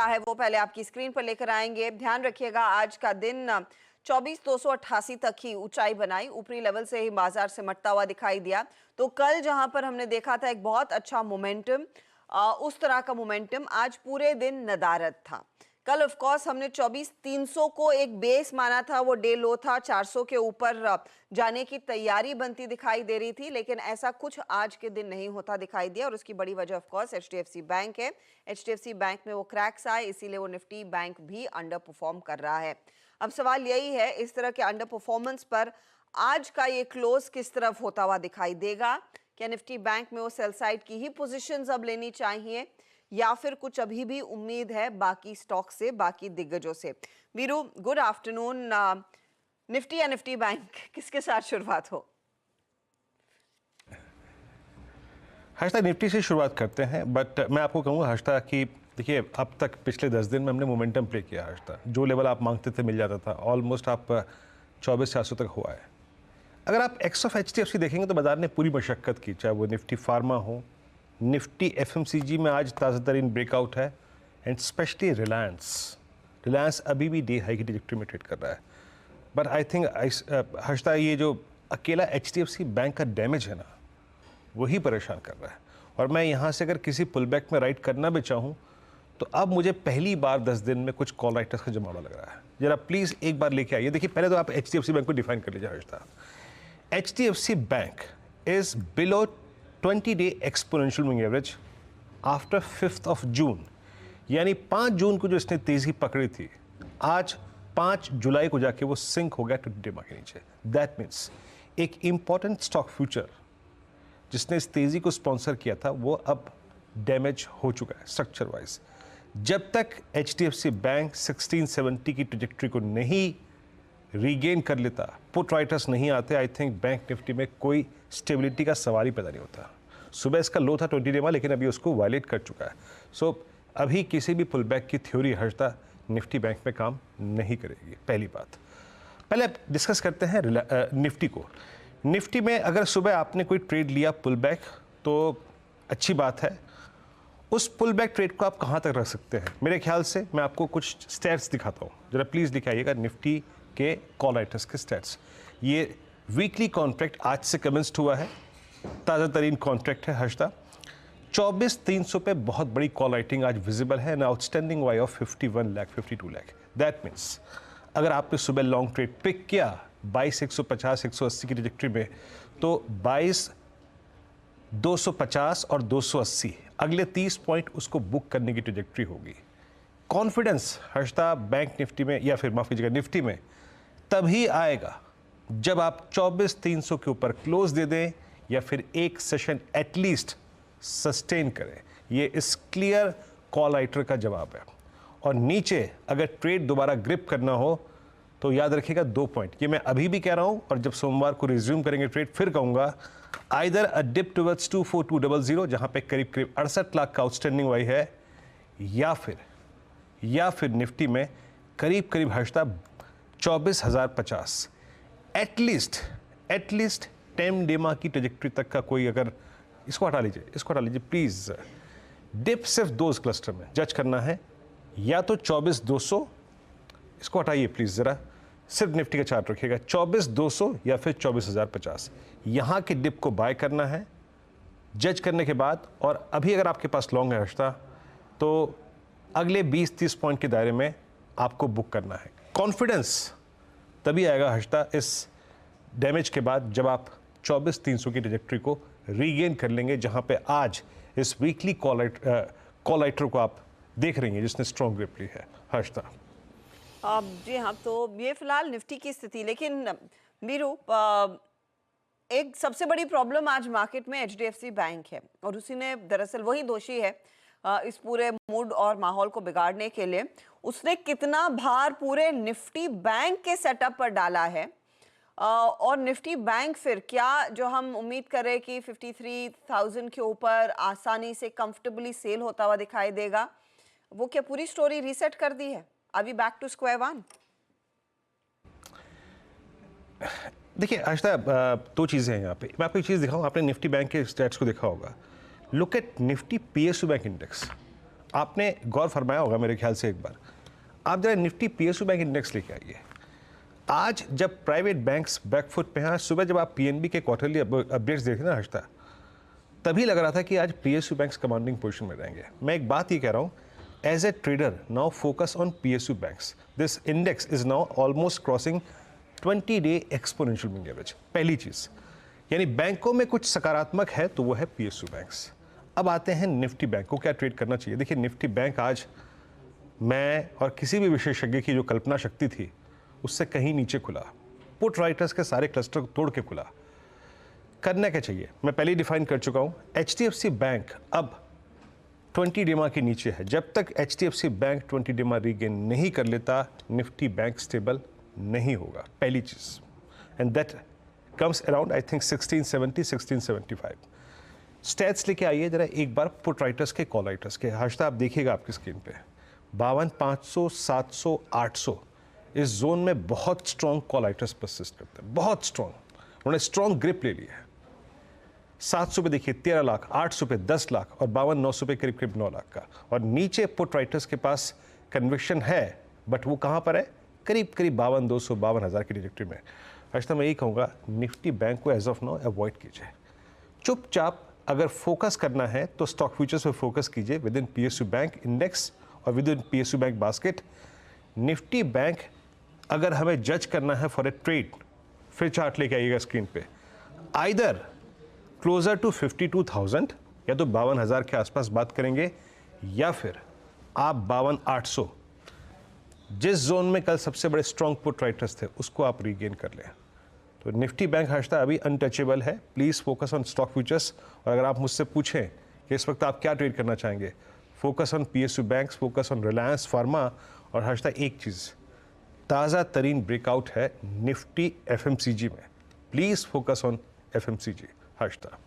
है वो पहले आपकी स्क्रीन पर लेकर आएंगे। ध्यान रखिएगा, आज का दिन 24,288 तक ही ऊंचाई बनाई, ऊपरी लेवल से ही बाजार सिमटता हुआ दिखाई दिया। तो कल जहां पर हमने देखा था एक बहुत अच्छा मोमेंटम, उस तरह का मोमेंटम आज पूरे दिन नदारद था। कल ऑफ कोर्स हमने 24,300 को एक बेस माना था, वो डे लो था, 400 के ऊपर जाने की तैयारी बनती दिखाई दे रही थी, लेकिन ऐसा कुछ आज के दिन नहीं होता दिखाई दिया। और उसकी बड़ी वजह ऑफ कोर्स एचडीएफसी बैंक है। एचडीएफसी बैंक में वो क्रैक्स आए, इसीलिए वो निफ्टी बैंक भी अंडर परफॉर्म कर रहा है। अब सवाल यही है, इस तरह के अंडर परफॉर्मेंस पर आज का ये क्लोज किस तरफ होता हुआ दिखाई देगा? क्या निफ्टी बैंक में वो सेल साइड की ही पोजीशंस अब लेनी चाहिए या फिर कुछ अभी भी उम्मीद है बाकी स्टॉक से, बाकी दिग्गजों से? Veeru, good afternoon. निफ्टी या निफ्टी बैंक, किसके साथ शुरुआत हो? हर्षदा, निफ्टी से शुरुआत करते हैं, बट मैं आपको कहूँगा हर्षदा कि देखिए अब तक पिछले 10 दिन में हमने मोमेंटम प्ले किया हर्षदा। जो लेवल आप मांगते थे मिल जाता था, ऑलमोस्ट आप 24,400 तक हुआ है। अगर आप एक्स ऑफ एचडीएफसी देखेंगे तो बाजार ने पूरी मशक्क़त की, चाहे वो निफ्टी फार्मा हो, निफ्टी एफएमसीजी में आज ताज़ा तरीन ब्रेकआउट है, एंड स्पेशली रिलायंस अभी भी डे हाई की ट्रैजेक्टरी में ट्रेड कर रहा है। बट आई थिंक हर्षदा, ये जो अकेला एचडीएफसी बैंक का डैमेज है ना, वही परेशान कर रहा है। और मैं यहाँ से अगर किसी पुल बैक में राइट करना भी चाहूँ तो अब मुझे पहली बार 10 दिन में कुछ कॉल राइटर्स का जमावड़ा लग रहा है। जरा प्लीज़ एक बार लेके आइए। देखिए, पहले तो आप एचडीएफसी बैंक को डिफाइन कर लीजिए Harshada. HDFC bank is below 20-day exponential moving average after 5 जून, यानी 5 जून को जो इसने तेज़ी पकड़ी थी, आज 5 जुलाई को जाके वो सिंक हो गया 20-day मार्क के नीचे। दैट मीन्स एक इंपॉर्टेंट स्टॉक फ्यूचर जिसने इस तेज़ी को स्पॉन्सर किया था वो अब डैमेज हो चुका है स्ट्रक्चर वाइज। जब तक एचडीएफसी बैंक 1670 की ट्रैजेक्टरी को नहीं रीगेन कर लेता, पुट राइटर्स नहीं आते, आई थिंक बैंक निफ्टी में कोई स्टेबिलिटी का सवाल ही पैदा नहीं होता। सुबह इसका लो था 20 डे में, लेकिन अभी उसको वायलेट कर चुका है। सो अभी किसी भी पुल बैक की थ्योरी हर्षदा निफ्टी बैंक में काम नहीं करेगी। पहली बात। पहले डिस्कस करते हैं निफ्टी को। निफ्टी में अगर सुबह आपने कोई ट्रेड लिया पुल बैक तो अच्छी बात है। उस पुल बैक ट्रेड को आप कहाँ तक रख सकते हैं? मेरे ख्याल से मैं आपको कुछ स्टैट्स दिखाता हूँ, जरा प्लीज़ दिखाइएगा निफ्टी के कॉल राइटर्स के स्टैट्स। ये वीकली कॉन्ट्रैक्ट आज से कमेंस्ड हुआ है, ताज़ा तरीन कॉन्ट्रैक्ट है हर्षदा। 24,300 पे बहुत बड़ी कॉल राइटिंग आज विजिबल है, an outstanding Y of 51 lakh 52 lakh. That means अगर आपने सुबह लॉन्ग ट्रेड पिक किया 22,150-180 की ट्रैजेक्टरी में, तो 22,250 और 280 अगले 30 पॉइंट उसको बुक करने की ट्रैजेक्टरी होगी। कॉन्फिडेंस हर्षदा बैंक निफ्टी में, या फिर माफ कीजिएगा निफ्टी में, तभी आएगा जब आप 24,300 के ऊपर क्लोज दे दें या फिर एक सेशन एटलीस्ट सस्टेन करें। ये इस क्लियर कॉल राइटर का जवाब है। और नीचे अगर ट्रेड दोबारा ग्रिप करना हो तो याद रखिएगा 2 पॉइंट, ये मैं अभी भी कह रहा हूं और जब सोमवार को रिज्यूम करेंगे ट्रेड फिर कहूंगा, आइदर अ डिप टुवर्ड्स 24200 जहां पे करीब करीब 68 लाख का आउटस्टैंडिंग वाई है, या फिर निफ्टी में करीब करीब हर्षदा 24,050 एटलीस्ट 10 डेमा की ट्रैजेक्टरी तक का कोई, अगर इसको हटा लीजिए प्लीज। डिप सिर्फ 2 क्लस्टर में जज करना है, या तो 24,200, इसको हटाइए प्लीज जरा, सिर्फ निफ्टी का चार्ट रखिएगा, 24,200 या फिर 24,050। यहां के डिप को बाय करना है जज करने के बाद। और अभी अगर आपके पास लॉन्ग है हर्षदा तो अगले 20-30 पॉइंट के दायरे में आपको बुक करना है। कॉन्फिडेंस तभी आएगा हर्षदा इस डैमेज के बाद जब आप 24,300 की ट्रैजेक्टरी को रीगेन कर लेंगे, जहां पे आज इस वीकली कॉल राइटर को आप देख रही हैं जिसने स्ट्रॉन्ग ग्रिप ली है हर्षदा। जी हाँ, तो ये फिलहाल निफ्टी की स्थिति। लेकिन वीरू, एक सबसे बड़ी प्रॉब्लम आज मार्केट में एचडीएफसी बैंक है और उसी ने दरअसल वही दोषी है इस पूरे मूड और माहौल को बिगाड़ने के लिए। उसने कितना भार पूरे निफ्टी बैंक के सेटअप पर डाला है, और निफ्टी बैंक फिर क्या, जो हम उम्मीद करें कि 53,000 के ऊपर आसानी से कंफर्टेबली सेल होता हुआ दिखाई देगा, वो क्या पूरी स्टोरी रीसेट कर दी है? अभी बैक टू स्क्वायर वन? देखिए हर्षदा, 2 चीज़ें हैं यहाँ पे। मैं आपको एक चीज़ दिखाऊँ, आपने निफ्टी बैंक के स्टैट्स को देखा होगा। Look at Nifty PSU bank index. आपने गौर फरमाया होगा मेरे ख्याल से एक बार, आप जरा निफ्टी पीएसयू बैंक इंडेक्स लेके आइए। आज जब प्राइवेट बैंक्स बैकफुट पे हैं, सुबह जब आप पीएनबी के क्वार्टरली अपडेट्स देखे ना हर्षता, तभी लग रहा था कि आज पीएसयू बैंक्स कमांडिंग पोजीशन में रहेंगे। मैं एक बात ही कह रहा हूँ, as a trader now focus on PSU banks. This index is now almost crossing 20-day exponential moving average. पहली चीज़, यानी बैंकों में कुछ सकारात्मक है तो वो है पीएसयू बैंक्स। अब आते हैं निफ्टी बैंक को क्या ट्रेड करना चाहिए। देखिए निफ्टी बैंक आज मैं और किसी भी विशेषज्ञ की जो कल्पना शक्ति थी उससे कहीं नीचे खुला, पुट राइटर्स के सारे क्लस्टर को तोड़ के खुला। करना क्या चाहिए मैं पहले ही डिफाइन कर चुका हूँ। एचडीएफसी बैंक अब 20 डेमा के नीचे है। जब तक एचडीएफसी बैंक 20 डेमा रीगेन नहीं कर लेता, निफ्टी बैंक स्टेबल नहीं होगा, पहली चीज़। And that comes around I think 1670 1675। Stats लेके आइए जरा एक बार पुट राइटर्स के, कॉल राइटर्स के। हर्षता आप देखिएगा आपकी स्क्रीन पे 52, 500, 700, 800 इस जोन में बहुत स्ट्रॉन्ग कॉल राइटर्स परसिस्ट करते हैं, बहुत स्ट्रॉन्ग। उन्होंने स्ट्रॉन्ग ग्रिप ले लिया है। 700 पे देखिए 13 लाख, 800 पे 10 लाख और 52-900 पे करीब करीब 9 लाख का। और नीचे पुट राइटर्स के पास कन्विक्शन है, बट वो कहाँ पर है, करीब करीब 52,200, 52,000 की ट्रैजेक्टरी में। अच्छा मैं यही कहूँगा निफ्टी बैंक को एज ऑफ नाउ अवॉइड कीजिए। चुपचाप अगर फोकस करना है तो स्टॉक फ्यूचर्स पे फोकस कीजिए within PSU bank index और within PSU bank basket. Nifty bank अगर हमें जज करना है फॉर ए ट्रेड, फिर चार्ट लेके आइएगा स्क्रीन पे, आइदर क्लोजर टू 52,000 या तो 52,000 के आसपास बात करेंगे, या फिर आप 52,800 जिस जोन में कल सबसे बड़े स्ट्रॉन्ग पुट राइटर्स थे उसको आप रीगेन कर लें। तो निफ्टी बैंक हर्षता अभी अनटचेबल है। Please focus on stock futures. और अगर आप मुझसे पूछें कि इस वक्त आप क्या ट्रेड करना चाहेंगे, focus on PSU banks, focus on Reliance pharma. और हर्षता एक चीज़, ताज़ा तरीन ब्रेकआउट है निफ्टी एफएमसीजी में, please focus on FMCG Harshita.